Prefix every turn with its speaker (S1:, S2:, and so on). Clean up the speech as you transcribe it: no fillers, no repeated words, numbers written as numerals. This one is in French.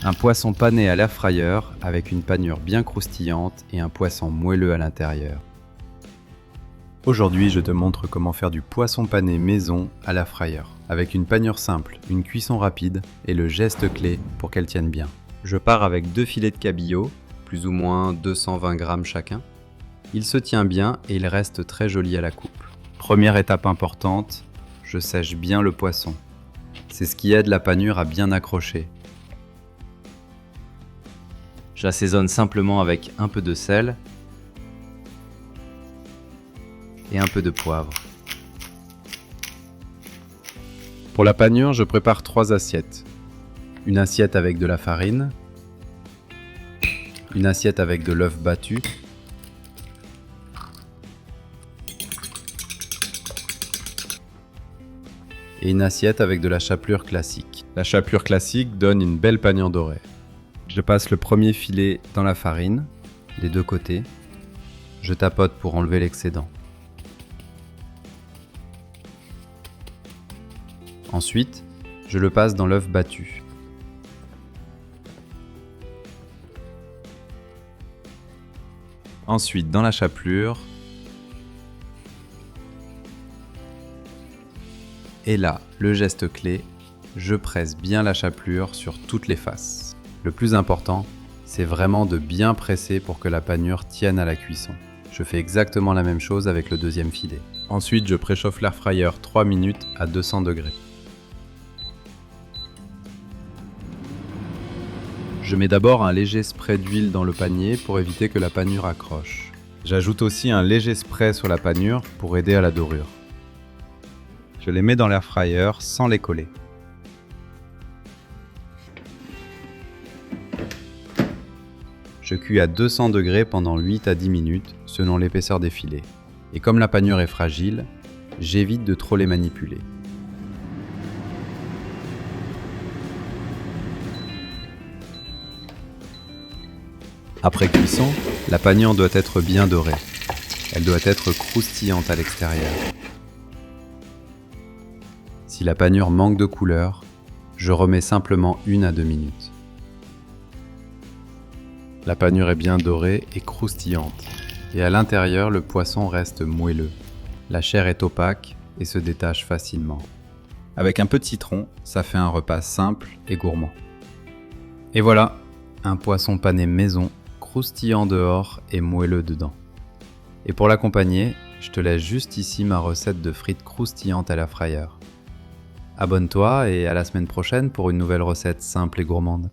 S1: Un poisson pané à l'air fryer avec une panure bien croustillante et un poisson moelleux à l'intérieur. Aujourd'hui, je te montre comment faire du poisson pané maison à l'air fryer, avec une panure simple, une cuisson rapide et le geste clé pour qu'elle tienne bien. Je pars avec 2 filets de cabillaud, plus ou moins 220 grammes chacun. Il se tient bien et il reste très joli à la coupe. Première étape importante, je sèche bien le poisson. C'est ce qui aide la panure à bien accrocher. J'assaisonne simplement avec un peu de sel et un peu de poivre. Pour la panure, je prépare 3 assiettes. Une assiette avec de la farine, une assiette avec de l'œuf battu, et une assiette avec de la chapelure classique. La chapelure classique donne une belle panure dorée. Je passe le premier filet dans la farine, des 2 côtés. Je tapote pour enlever l'excédent. Ensuite, je le passe dans l'œuf battu. Ensuite, dans la chapelure. Et là, le geste clé, je presse bien la chapelure sur toutes les faces. Le plus important, c'est vraiment de bien presser pour que la panure tienne à la cuisson. Je fais exactement la même chose avec le deuxième filet. Ensuite, je préchauffe l'air fryer 3 minutes à 200 degrés. Je mets d'abord un léger spray d'huile dans le panier pour éviter que la panure accroche. J'ajoute aussi un léger spray sur la panure pour aider à la dorure. Je les mets dans l'air fryer sans les coller. Je cuis à 200 degrés pendant 8 à 10 minutes selon l'épaisseur des filets. Et comme la panure est fragile, j'évite de trop les manipuler. Après cuisson, la panure doit être bien dorée. Elle doit être croustillante à l'extérieur. Si la panure manque de couleur, je remets simplement 1 à 2 minutes. La panure est bien dorée et croustillante, et à l'intérieur, le poisson reste moelleux. La chair est opaque et se détache facilement. Avec un peu de citron, ça fait un repas simple et gourmand. Et voilà, un poisson pané maison, croustillant dehors et moelleux dedans. Et pour l'accompagner, je te laisse juste ici ma recette de frites croustillantes à l'air fryer. Abonne-toi et à la semaine prochaine pour une nouvelle recette simple et gourmande.